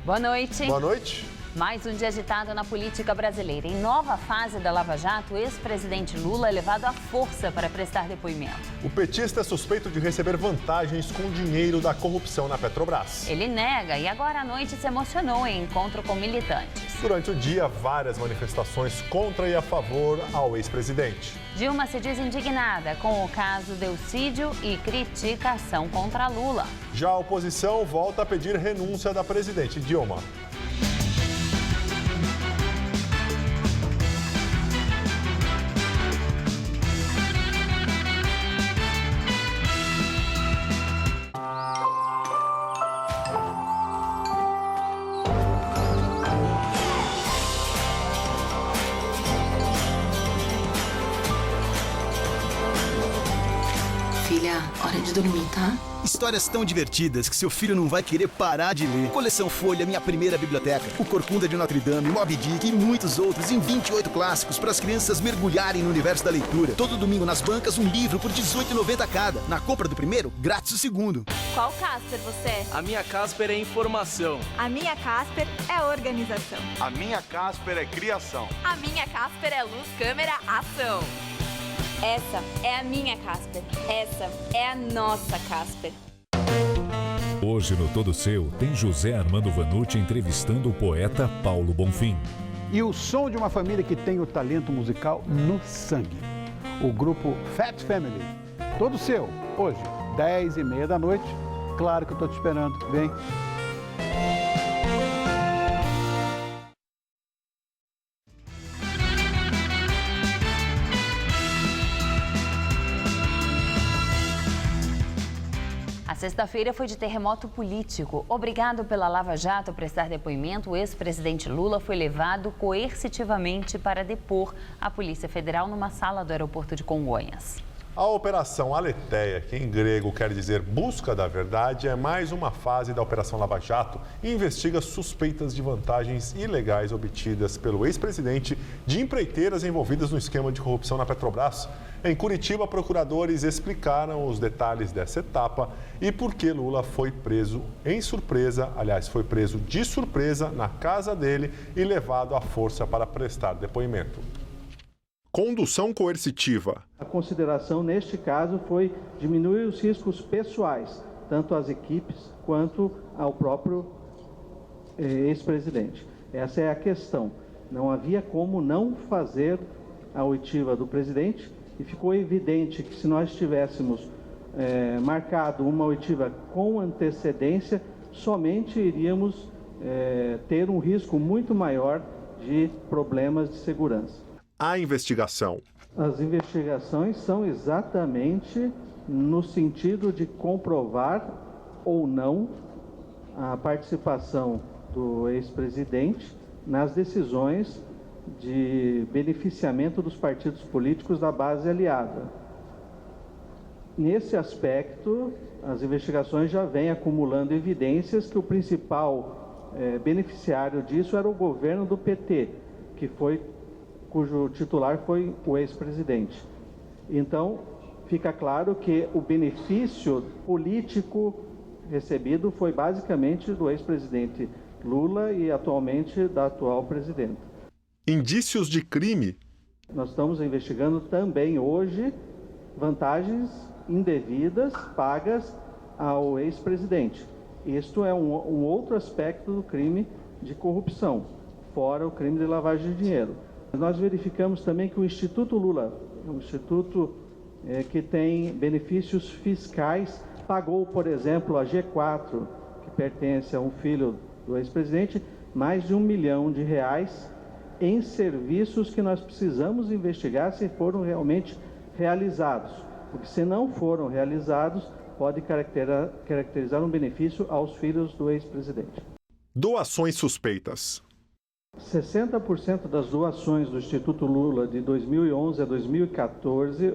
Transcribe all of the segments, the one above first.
Boa noite. Boa noite. Mais um dia agitado na política brasileira. Em nova fase da Lava Jato, o ex-presidente Lula é levado à força para prestar depoimento. O petista é suspeito de receber vantagens com dinheiro da corrupção na Petrobras. Ele nega e agora à noite se emocionou em encontro com militantes. Durante o dia, várias manifestações contra e a favor ao ex-presidente. Dilma se diz indignada com o caso Delcídio e critica a ação contra Lula. Já a oposição volta a pedir renúncia da presidente Dilma. Filha, hora de dormir, tá? Histórias tão divertidas que seu filho não vai querer parar de ler. Coleção Folha, minha primeira biblioteca. O Corcunda de Notre Dame, Moby Dick e muitos outros em 28 clássicos para as crianças mergulharem no universo da leitura. Todo domingo nas bancas, um livro por R$ 18,90 cada. Na compra do primeiro, grátis o segundo. Qual Casper você é? A minha Casper é informação. A minha Casper é organização. A minha Casper é criação. A minha Casper é luz, câmera, ação. Essa é a minha Casper. Essa é a nossa Casper. Hoje no Todo Seu tem José Armando Vanucci entrevistando o poeta Paulo Bonfim. E o som de uma família que tem o talento musical no sangue. O grupo Fat Family. Todo Seu, hoje, 10h30 da noite. Claro que eu estou te esperando. Vem. A sexta-feira foi de terremoto político. Obrigado pela Lava Jato a prestar depoimento, o ex-presidente Lula foi levado coercitivamente para depor à Polícia Federal numa sala do aeroporto de Congonhas. A Operação Aletheia, que em grego quer dizer busca da verdade, é mais uma fase da Operação Lava Jato e investiga suspeitas de vantagens ilegais obtidas pelo ex-presidente de empreiteiras envolvidas no esquema de corrupção na Petrobras. Em Curitiba, procuradores explicaram os detalhes dessa etapa e por que Lula foi preso foi preso de surpresa na casa dele e levado à força para prestar depoimento. Condução coercitiva. A consideração neste caso foi diminuir os riscos pessoais, tanto às equipes quanto ao próprio ex-presidente. Essa é a questão. Não havia como não fazer a oitiva do presidente e ficou evidente que se nós tivéssemos marcado uma oitiva com antecedência, somente iríamos ter um risco muito maior de problemas de segurança. A investigação. As investigações são exatamente no sentido de comprovar ou não a participação do ex-presidente nas decisões de beneficiamento dos partidos políticos da base aliada. Nesse aspecto, as investigações já vêm acumulando evidências que o principal beneficiário disso era o governo do PT, cujo titular foi o ex-presidente. Então, fica claro que o benefício político recebido foi basicamente do ex-presidente Lula e atualmente da atual presidenta. Indícios de crime. Nós estamos investigando também hoje vantagens indevidas pagas ao ex-presidente. Isto é um outro aspecto do crime de corrupção, fora o crime de lavagem de dinheiro. Nós verificamos também que o Instituto Lula, um instituto que tem benefícios fiscais, pagou, por exemplo, a G4, que pertence a um filho do ex-presidente, mais de R$1 milhão em serviços que nós precisamos investigar se foram realmente realizados. Porque se não foram realizados, pode caracterizar um benefício aos filhos do ex-presidente. Doações suspeitas. 60% das doações do Instituto Lula de 2011 a 2014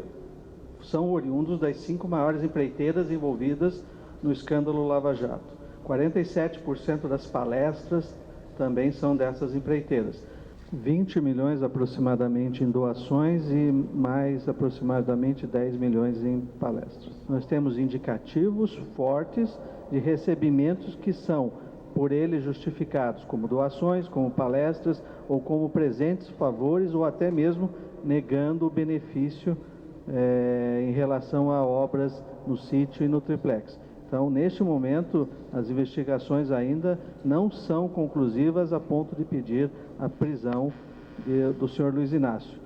são oriundos das 5 maiores empreiteiras envolvidas no escândalo Lava Jato. 47% das palestras também são dessas empreiteiras. 20 milhões aproximadamente em doações e mais aproximadamente 10 milhões em palestras. Nós temos indicativos fortes de recebimentos que são por ele justificados como doações, como palestras ou como presentes, favores ou até mesmo negando o benefício em relação a obras no sítio e no triplex. Então, neste momento, as investigações ainda não são conclusivas a ponto de pedir a prisão do senhor Luiz Inácio.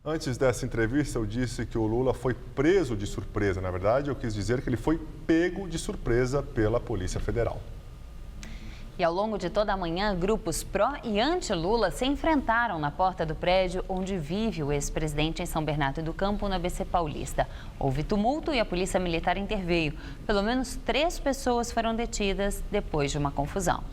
Antes dessa entrevista, eu disse que o Lula foi preso de surpresa. Na verdade, eu quis dizer que ele foi pego de surpresa pela Polícia Federal. E ao longo de toda a manhã, grupos pró e anti-Lula se enfrentaram na porta do prédio onde vive o ex-presidente em São Bernardo do Campo, no ABC Paulista. Houve tumulto e a polícia militar interveio. Pelo menos 3 pessoas foram detidas depois de uma confusão.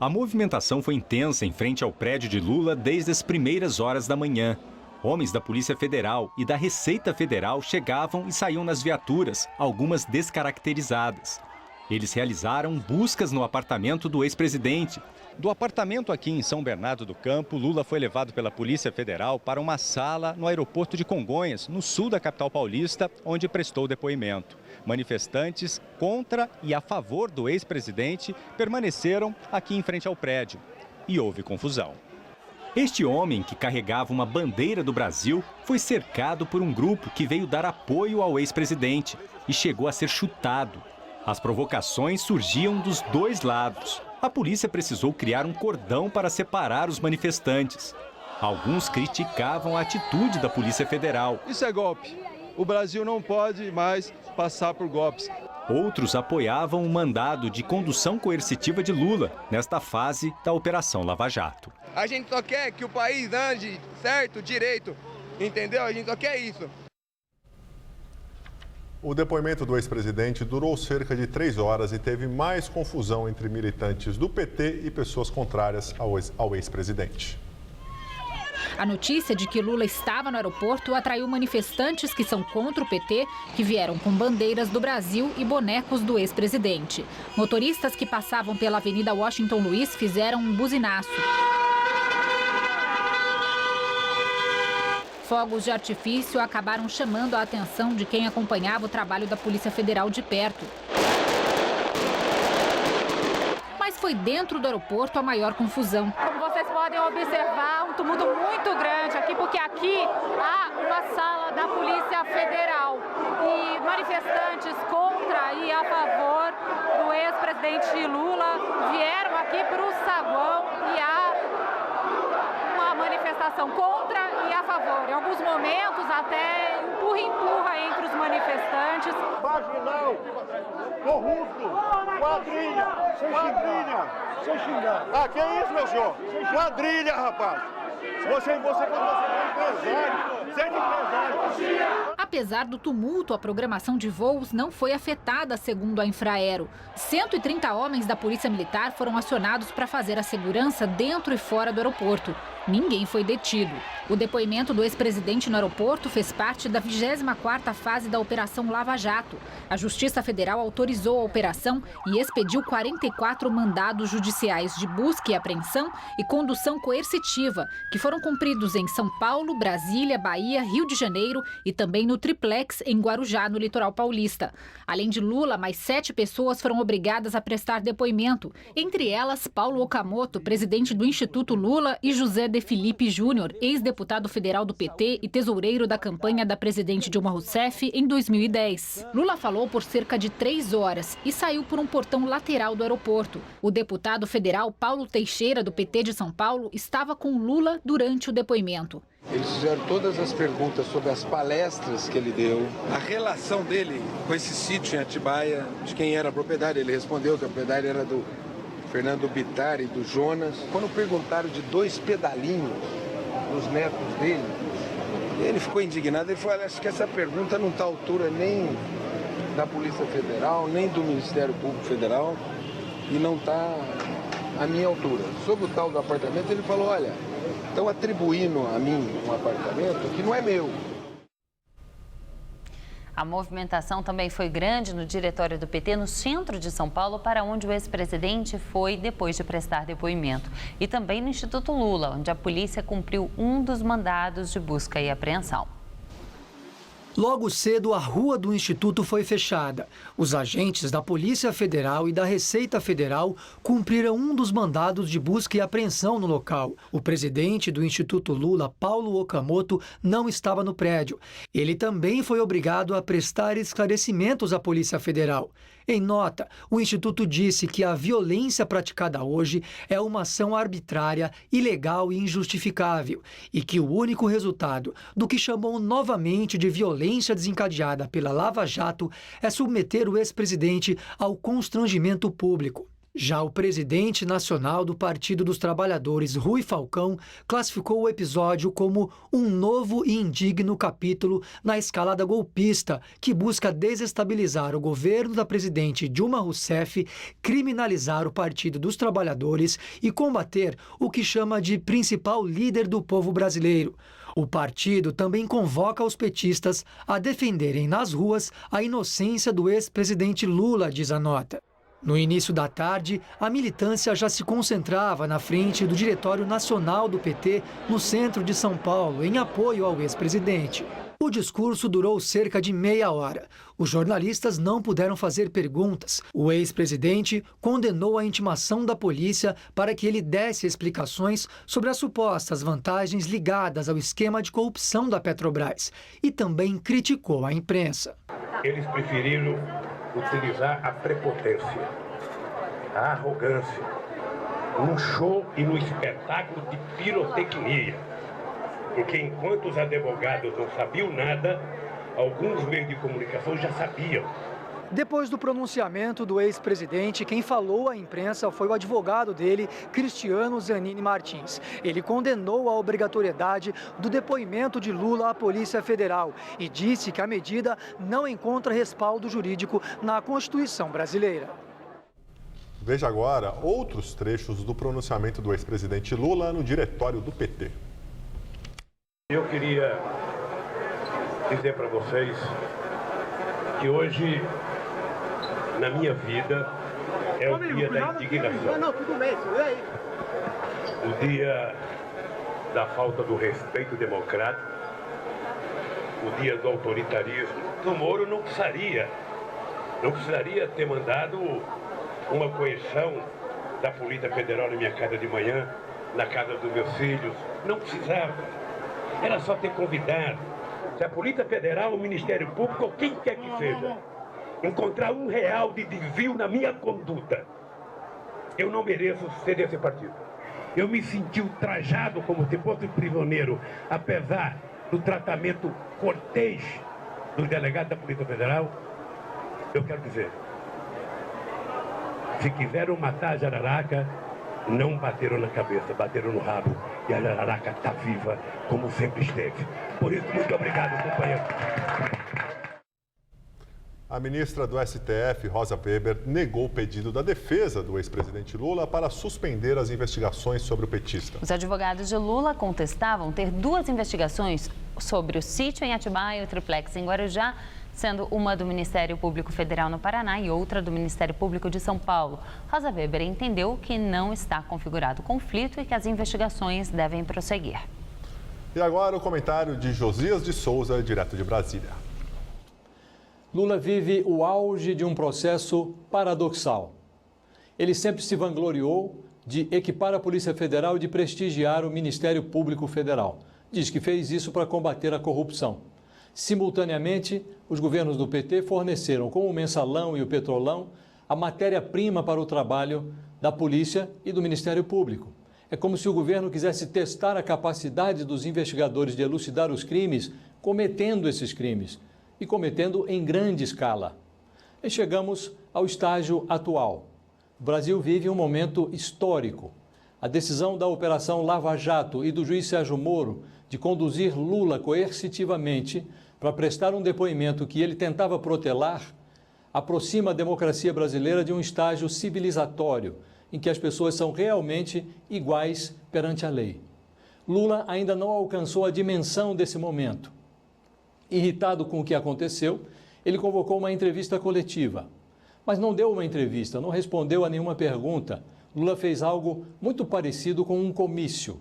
A movimentação foi intensa em frente ao prédio de Lula desde as primeiras horas da manhã. Homens da Polícia Federal e da Receita Federal chegavam e saíam nas viaturas, algumas descaracterizadas. Eles realizaram buscas no apartamento do ex-presidente. Do apartamento aqui em São Bernardo do Campo, Lula foi levado pela Polícia Federal para uma sala no aeroporto de Congonhas, no sul da capital paulista, onde prestou depoimento. Manifestantes contra e a favor do ex-presidente permaneceram aqui em frente ao prédio. E houve confusão. Este homem, que carregava uma bandeira do Brasil, foi cercado por um grupo que veio dar apoio ao ex-presidente e chegou a ser chutado. As provocações surgiam dos 2 lados. A polícia precisou criar um cordão para separar os manifestantes. Alguns criticavam a atitude da Polícia Federal. Isso é golpe. O Brasil não pode mais passar por golpes. Outros apoiavam o mandado de condução coercitiva de Lula nesta fase da Operação Lava Jato. A gente só quer que o país ande certo, direito, entendeu? A gente só quer isso. O depoimento do ex-presidente durou cerca de 3 horas e teve mais confusão entre militantes do PT e pessoas contrárias ao ex-presidente. A notícia de que Lula estava no aeroporto atraiu manifestantes que são contra o PT, que vieram com bandeiras do Brasil e bonecos do ex-presidente. Motoristas que passavam pela Avenida Washington Luiz fizeram um buzinaço. Fogos de artifício acabaram chamando a atenção de quem acompanhava o trabalho da Polícia Federal de perto. Mas foi dentro do aeroporto a maior confusão. Como vocês podem observar, um tumulto muito grande aqui, porque aqui há uma sala da Polícia Federal. E manifestantes contra e a favor do ex-presidente Lula vieram aqui para o saguão e há uma manifestação contra e a favor. Em alguns momentos, até empurra entre os manifestantes. Marginal, corrupto, quadrilha, sem xingar. Ah, que é isso, meu senhor? Quadrilha, rapaz. Você é empresário, seja empresário. Apesar do tumulto, a programação de voos não foi afetada, segundo a Infraero. 130 homens da Polícia Militar foram acionados para fazer a segurança dentro e fora do aeroporto. Ninguém foi detido. O depoimento do ex-presidente no aeroporto fez parte da 24ª fase da Operação Lava Jato. A Justiça Federal autorizou a operação e expediu 44 mandados judiciais de busca e apreensão e condução coercitiva, que foram cumpridos em São Paulo, Brasília, Bahia, Rio de Janeiro e também no triplex em Guarujá, no litoral paulista. Além de Lula, mais 7 pessoas foram obrigadas a prestar depoimento, entre elas Paulo Okamoto, presidente do Instituto Lula, e José de Felipe Júnior, ex-deputado federal do PT e tesoureiro da campanha da presidente Dilma Rousseff em 2010. Lula falou por cerca de 3 horas e saiu por um portão lateral do aeroporto. O deputado federal Paulo Teixeira, do PT de São Paulo, estava com Lula durante o depoimento. Eles fizeram todas as perguntas sobre as palestras que ele deu, a relação dele com esse sítio em Atibaia, de quem era a propriedade. Ele respondeu que a propriedade era do Fernando Bittar e do Jonas. Quando perguntaram de 2 pedalinhos dos netos dele, ele ficou indignado. Ele falou: acho que essa pergunta não está à altura nem da Polícia Federal, nem do Ministério Público Federal, e não está à minha altura. Sobre o tal do apartamento, ele falou: olha, estão atribuindo a mim um apartamento que não é meu. A movimentação também foi grande no diretório do PT, no centro de São Paulo, para onde o ex-presidente foi depois de prestar depoimento. E também no Instituto Lula, onde a polícia cumpriu um dos mandados de busca e apreensão. Logo cedo, a rua do Instituto foi fechada. Os agentes da Polícia Federal e da Receita Federal cumpriram um dos mandados de busca e apreensão no local. O presidente do Instituto Lula, Paulo Okamoto, não estava no prédio. Ele também foi obrigado a prestar esclarecimentos à Polícia Federal. Em nota, o Instituto disse que a violência praticada hoje é uma ação arbitrária, ilegal e injustificável, e que o único resultado do que chamou novamente de violência desencadeada pela Lava Jato é submeter o ex-presidente ao constrangimento público. Já o presidente nacional do Partido dos Trabalhadores, Rui Falcão, classificou o episódio como um novo e indigno capítulo na escalada golpista que busca desestabilizar o governo da presidente Dilma Rousseff, criminalizar o Partido dos Trabalhadores e combater o que chama de principal líder do povo brasileiro. O partido também convoca os petistas a defenderem nas ruas a inocência do ex-presidente Lula, diz a nota. No início da tarde, a militância já se concentrava na frente do Diretório Nacional do PT, no centro de São Paulo, em apoio ao ex-presidente. O discurso durou cerca de meia hora. Os jornalistas não puderam fazer perguntas. O ex-presidente condenou a intimação da polícia para que ele desse explicações sobre as supostas vantagens ligadas ao esquema de corrupção da Petrobras e também criticou a imprensa. Eles preferiram utilizar a prepotência, a arrogância, no show e no espetáculo de pirotecnia. Porque enquanto os advogados não sabiam nada, alguns meios de comunicação já sabiam. Depois do pronunciamento do ex-presidente, quem falou à imprensa foi o advogado dele, Cristiano Zanini Martins. Ele condenou a obrigatoriedade do depoimento de Lula à Polícia Federal e disse que a medida não encontra respaldo jurídico na Constituição brasileira. Veja agora outros trechos do pronunciamento do ex-presidente Lula no diretório do PT. Eu queria dizer para vocês que hoje, na minha vida, é o dia da indignação. O dia da falta do respeito democrático, o dia do autoritarismo. O Moro não precisaria ter mandado uma coerção da Polícia Federal na minha casa de manhã, na casa dos meus filhos. Não precisava. Era só ter convidado. Se a Polícia Federal, o Ministério Público ou quem quer que seja, encontrar R$1 de desvio na minha conduta, eu não mereço ser desse partido. Eu me senti ultrajado como se fosse prisioneiro, apesar do tratamento cortês do delegado da Polícia Federal. Eu quero dizer, se quiseram matar a Jararaca, não bateram na cabeça, bateram no rabo. E a Jararaca está viva, como sempre esteve. Por isso, muito obrigado, companheiro. A ministra do STF, Rosa Weber, negou o pedido da defesa do ex-presidente Lula para suspender as investigações sobre o petista. Os advogados de Lula contestavam ter duas investigações sobre o sítio em Atibaia e o triplex em Guarujá, sendo uma do Ministério Público Federal no Paraná e outra do Ministério Público de São Paulo. Rosa Weber entendeu que não está configurado conflito e que as investigações devem prosseguir. E agora o comentário de Josias de Souza, direto de Brasília. Lula vive o auge de um processo paradoxal. Ele sempre se vangloriou de equipar a Polícia Federal e de prestigiar o Ministério Público Federal. Diz que fez isso para combater a corrupção. Simultaneamente, os governos do PT forneceram, com o Mensalão e o Petrolão, a matéria-prima para o trabalho da Polícia e do Ministério Público. É como se o governo quisesse testar a capacidade dos investigadores de elucidar os crimes, cometendo esses crimes, e cometendo em grande escala. E chegamos ao estágio atual. O Brasil vive um momento histórico. A decisão da Operação Lava Jato e do juiz Sérgio Moro de conduzir Lula coercitivamente para prestar um depoimento que ele tentava protelar, aproxima a democracia brasileira de um estágio civilizatório, em que as pessoas são realmente iguais perante a lei. Lula ainda não alcançou a dimensão desse momento. Irritado com o que aconteceu, ele convocou uma entrevista coletiva. Mas não deu uma entrevista, não respondeu a nenhuma pergunta. Lula fez algo muito parecido com um comício.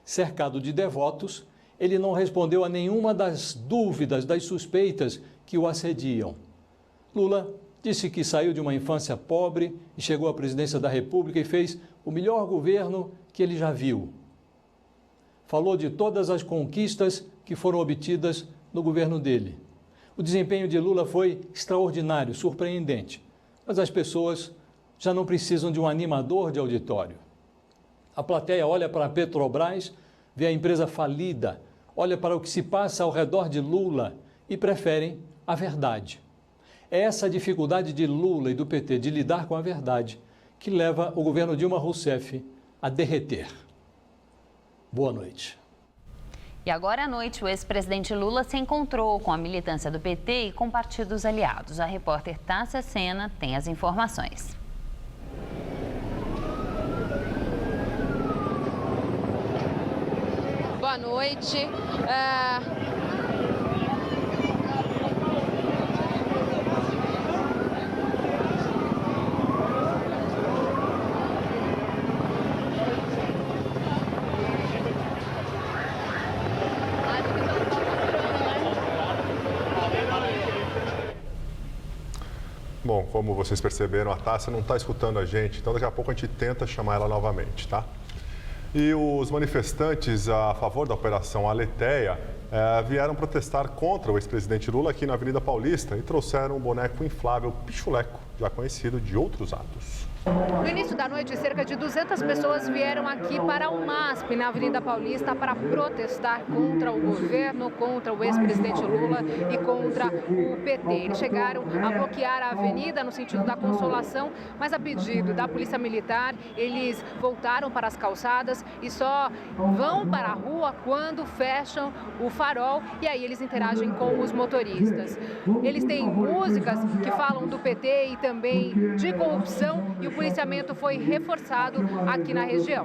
Cercado de devotos, ele não respondeu a nenhuma das dúvidas, das suspeitas que o assediam. Lula disse que saiu de uma infância pobre e chegou à presidência da República e fez o melhor governo que ele já viu. Falou de todas as conquistas que foram obtidas no governo dele. O desempenho de Lula foi extraordinário, surpreendente, mas as pessoas já não precisam de um animador de auditório. A plateia olha para a Petrobras, vê a empresa falida, olha para o que se passa ao redor de Lula e preferem a verdade. É essa dificuldade de Lula e do PT de lidar com a verdade que leva o governo Dilma Rousseff a derreter. Boa noite. E agora à noite, o ex-presidente Lula se encontrou com a militância do PT e com partidos aliados. A repórter Tássia Sena tem as informações. Boa noite. Bom, como vocês perceberam, a Tássia não está escutando a gente, então daqui a pouco a gente tenta chamar ela novamente, tá? E os manifestantes a favor da Operação Aletheia vieram protestar contra o ex-presidente Lula aqui na Avenida Paulista e trouxeram um boneco inflável pichuleco, já conhecido de outros atos. No início da noite, cerca de 200 pessoas vieram aqui para o MASP, na Avenida Paulista, para protestar contra o governo, contra o ex-presidente Lula e contra o PT. Eles chegaram a bloquear a avenida no sentido da Consolação, mas a pedido da Polícia Militar, eles voltaram para as calçadas e só vão para a rua quando fecham o farol e aí eles interagem com os motoristas. Eles têm músicas que falam do PT e também de corrupção e o policiamento foi reforçado aqui na região.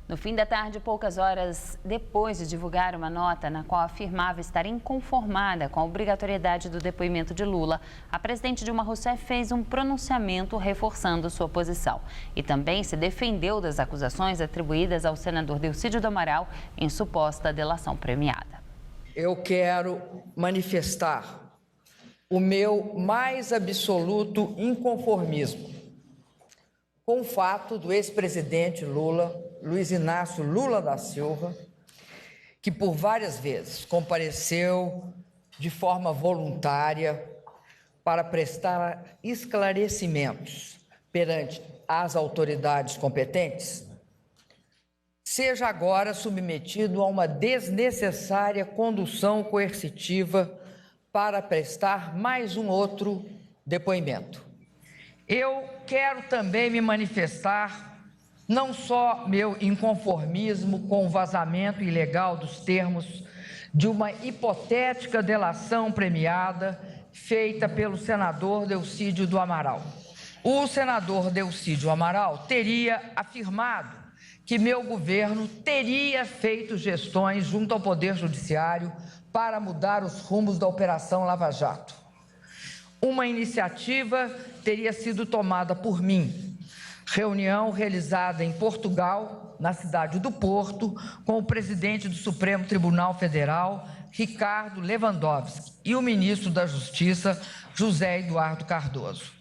No fim da tarde, poucas horas depois de divulgar uma nota na qual afirmava estar inconformada com a obrigatoriedade do depoimento de Lula, a presidente Dilma Rousseff fez um pronunciamento reforçando sua posição e também se defendeu das acusações atribuídas ao senador Delcídio do Amaral em suposta delação premiada. Eu quero manifestar o meu mais absoluto inconformismo com o fato do ex-presidente Lula, Luiz Inácio Lula da Silva, que por várias vezes compareceu de forma voluntária para prestar esclarecimentos perante as autoridades competentes, seja agora submetido a uma desnecessária condução coercitiva para prestar mais um outro depoimento. Eu quero também me manifestar não só meu inconformismo com o vazamento ilegal dos termos de uma hipotética delação premiada feita pelo senador Delcídio do Amaral. O senador Delcídio Amaral teria afirmado que meu governo teria feito gestões junto ao Poder Judiciário para mudar os rumos da Operação Lava Jato. Uma iniciativa teria sido tomada por mim, reunião realizada em Portugal, na cidade do Porto, com o presidente do Supremo Tribunal Federal, Ricardo Lewandowski, e o ministro da Justiça, José Eduardo Cardoso.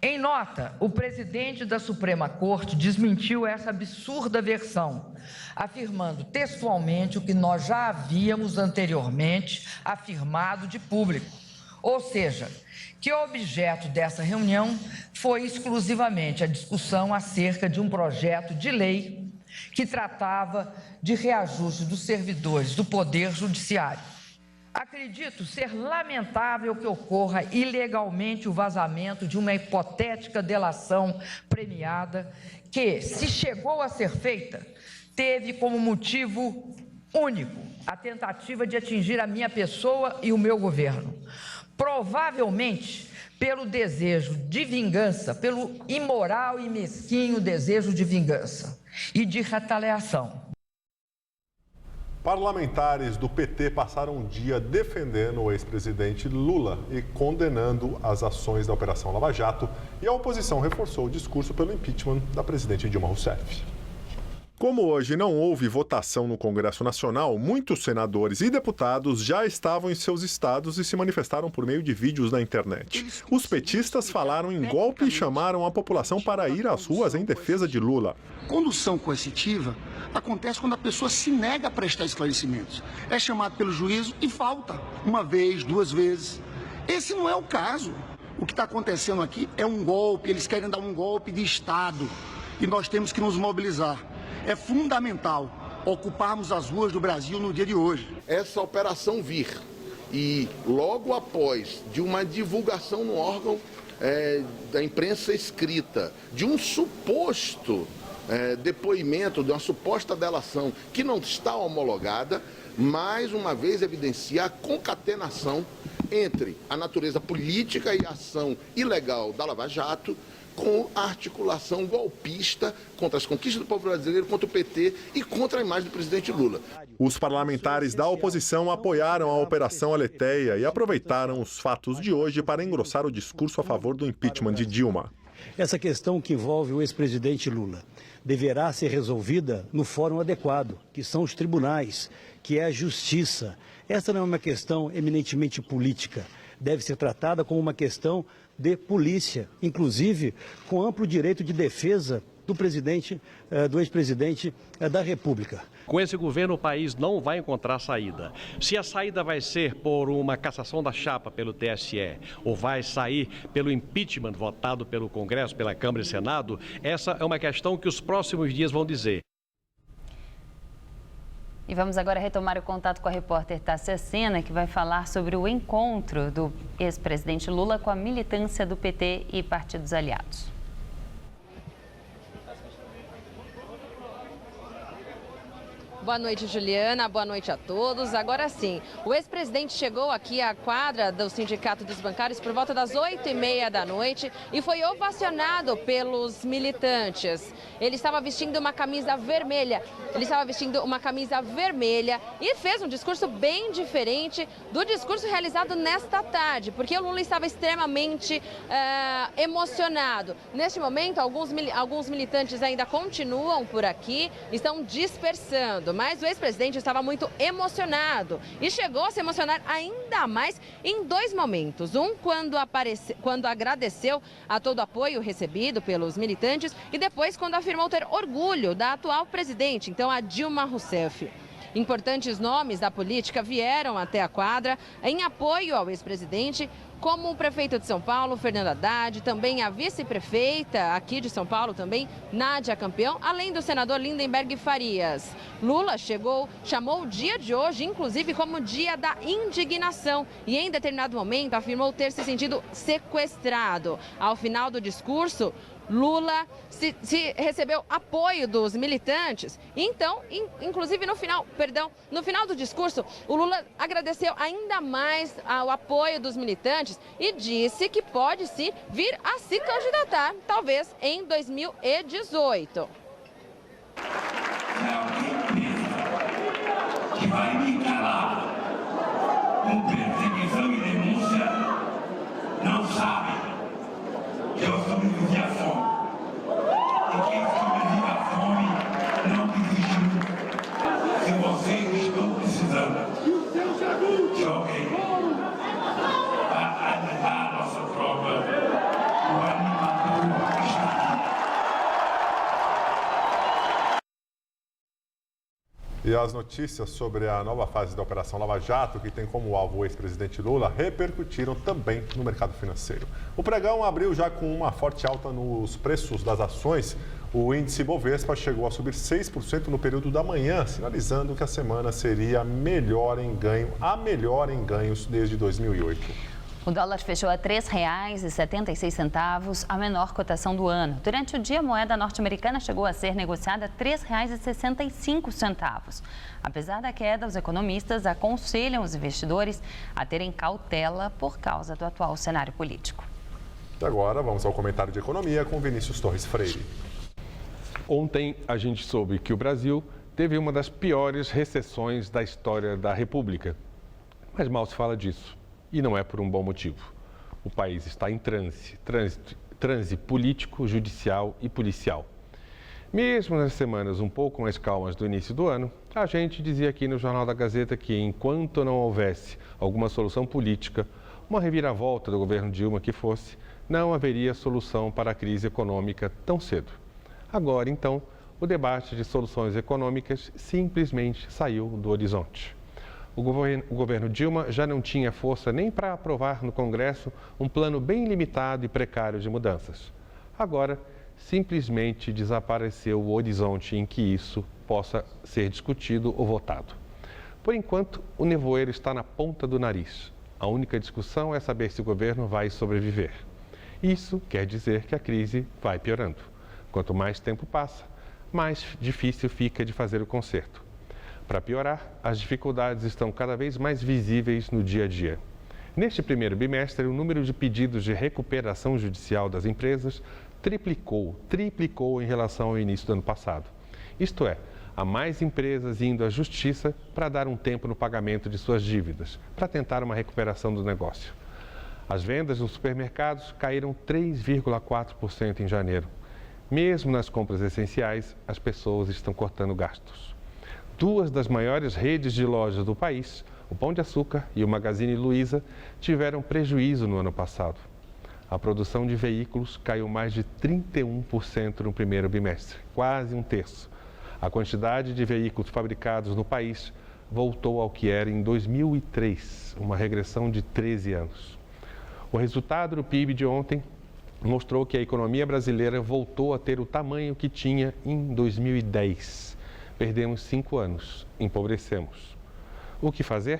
Em nota, o presidente da Suprema Corte desmentiu essa absurda versão, afirmando textualmente o que nós já havíamos anteriormente afirmado de público, ou seja, que o objeto dessa reunião foi exclusivamente a discussão acerca de um projeto de lei que tratava de reajuste dos servidores do Poder Judiciário. Acredito ser lamentável que ocorra ilegalmente o vazamento de uma hipotética delação premiada que, se chegou a ser feita, teve como motivo único a tentativa de atingir a minha pessoa e o meu governo. Provavelmente pelo desejo de vingança, pelo imoral e mesquinho desejo de vingança e de retaliação. Parlamentares do PT passaram um dia defendendo o ex-presidente Lula e condenando as ações da Operação Lava Jato, e a oposição reforçou o discurso pelo impeachment da presidente Dilma Rousseff. Como hoje não houve votação no Congresso Nacional, muitos senadores e deputados já estavam em seus estados e se manifestaram por meio de vídeos na internet. Os petistas falaram em golpe e chamaram a população para ir às ruas em defesa de Lula. Condução coercitiva acontece quando a pessoa se nega a prestar esclarecimentos. É chamado pelo juízo e falta uma vez, duas vezes. Esse não é o caso. O que está acontecendo aqui é um golpe, eles querem dar um golpe de Estado e nós temos que nos mobilizar. É fundamental ocuparmos as ruas do Brasil no dia de hoje. Essa operação vir e logo após de uma divulgação no órgão da imprensa escrita de um suposto depoimento, de uma suposta delação que não está homologada, mais uma vez evidencia a concatenação entre a natureza política e a ação ilegal da Lava Jato com a articulação golpista contra as conquistas do povo brasileiro, contra o PT e contra a imagem do presidente Lula. Os parlamentares da oposição apoiaram a Operação Aleteia e aproveitaram os fatos de hoje para engrossar o discurso a favor do impeachment de Dilma. Essa questão que envolve o ex-presidente Lula deverá ser resolvida no fórum adequado, que são os tribunais, que é a justiça. Essa não é uma questão eminentemente política, deve ser tratada como uma questão de polícia, inclusive com amplo direito de defesa do ex-presidente da República. Com esse governo, o país não vai encontrar saída. Se a saída vai ser por uma cassação da chapa pelo TSE ou vai sair pelo impeachment votado pelo Congresso, pela Câmara e Senado, essa é uma questão que os próximos dias vão dizer. E vamos agora retomar o contato com a repórter Tássia Sena, que vai falar sobre o encontro do ex-presidente Lula com a militância do PT e partidos aliados. Boa noite, Juliana. Boa noite a todos. Agora sim, o ex-presidente chegou aqui à quadra do Sindicato dos Bancários por volta das 8h30 da noite e foi ovacionado pelos militantes. Ele estava vestindo uma camisa vermelha. E fez um discurso bem diferente do discurso realizado nesta tarde, porque o Lula estava extremamente emocionado. Neste momento, alguns militantes ainda continuam por aqui, estão dispersando. Mas o ex-presidente estava muito emocionado e chegou a se emocionar ainda mais em dois momentos. Um, quando agradeceu a todo o apoio recebido pelos militantes e depois quando afirmou ter orgulho da atual presidente, então a Dilma Rousseff. Importantes nomes da política vieram até a quadra em apoio ao ex-presidente, como o prefeito de São Paulo, Fernando Haddad, também a vice-prefeita aqui de São Paulo, também Nádia Campeão, além do senador Lindenberg Farias. Lula chamou o dia de hoje, inclusive, como dia da indignação e em determinado momento afirmou ter se sentido sequestrado. Ao final do discurso, Lula recebeu apoio dos militantes. Então, inclusive no final do discurso, o Lula agradeceu ainda mais ao apoio dos militantes e disse que pode sim vir a se candidatar, talvez em 2018. Que vai me calar com perseguição e denúncia, não sabe que eu sobrevivi à fome. E quem sobrevive à fome não desistiu. Se vocês estão precisando de alguém para animar a nossa prova, o animador está aqui. E as notícias sobre a nova fase da Operação Lava Jato, que tem como alvo o ex-presidente Lula, repercutiram também no mercado financeiro. O pregão abriu já com uma forte alta nos preços das ações. O índice Bovespa chegou a subir 6% no período da manhã, sinalizando que a semana seria a melhor em ganhos desde 2008. O dólar fechou a R$ 3,76, a menor cotação do ano. Durante o dia, a moeda norte-americana chegou a ser negociada a R$ 3,65. Apesar da queda, os economistas aconselham os investidores a terem cautela por causa do atual cenário político. E agora, vamos ao comentário de economia com Vinícius Torres Freire. Ontem, a gente soube que o Brasil teve uma das piores recessões da história da República. Mas mal se fala disso. E não é por um bom motivo. O país está em transe político, judicial e policial. Mesmo nas semanas um pouco mais calmas do início do ano, a gente dizia aqui no Jornal da Gazeta que enquanto não houvesse alguma solução política, uma reviravolta do governo Dilma que fosse, não haveria solução para a crise econômica tão cedo. Agora, então, o debate de soluções econômicas simplesmente saiu do horizonte. O governo Dilma já não tinha força nem para aprovar no Congresso um plano bem limitado e precário de mudanças. Agora, simplesmente desapareceu o horizonte em que isso possa ser discutido ou votado. Por enquanto, o nevoeiro está na ponta do nariz. A única discussão é saber se o governo vai sobreviver. Isso quer dizer que a crise vai piorando. Quanto mais tempo passa, mais difícil fica de fazer o conserto. Para piorar, as dificuldades estão cada vez mais visíveis no dia a dia. Neste primeiro bimestre, o número de pedidos de recuperação judicial das empresas triplicou em relação ao início do ano passado. Isto é, há mais empresas indo à justiça para dar um tempo no pagamento de suas dívidas, para tentar uma recuperação do negócio. As vendas nos supermercados caíram 3,4% em janeiro. Mesmo nas compras essenciais, as pessoas estão cortando gastos. Duas das maiores redes de lojas do país, o Pão de Açúcar e o Magazine Luiza, tiveram prejuízo no ano passado. A produção de veículos caiu mais de 31% no primeiro bimestre, quase um terço. A quantidade de veículos fabricados no país voltou ao que era em 2003, uma regressão de 13 anos. O resultado do PIB de ontem mostrou que a economia brasileira voltou a ter o tamanho que tinha em 2010. Perdemos 5 anos, empobrecemos. O que fazer?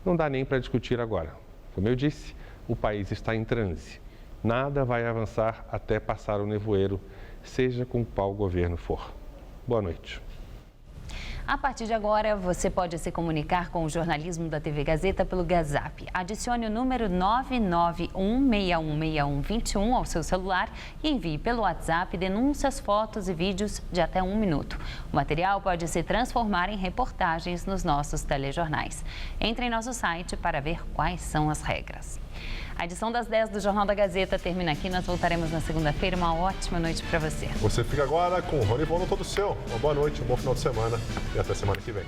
Não dá nem para discutir agora. Como eu disse, o país está em transe. Nada vai avançar até passar o nevoeiro, seja com qual governo for. Boa noite. A partir de agora, você pode se comunicar com o jornalismo da TV Gazeta pelo Gazap. Adicione o número 991616121 ao seu celular e envie pelo WhatsApp denúncias, fotos e vídeos de até 1 minuto. O material pode se transformar em reportagens nos nossos telejornais. Entre em nosso site para ver quais são as regras. A edição das 10 do Jornal da Gazeta termina aqui. Nós voltaremos na segunda-feira. Uma ótima noite para você. Você fica agora com o Rony Bono todo seu. Uma boa noite, um bom final de semana e até semana que vem.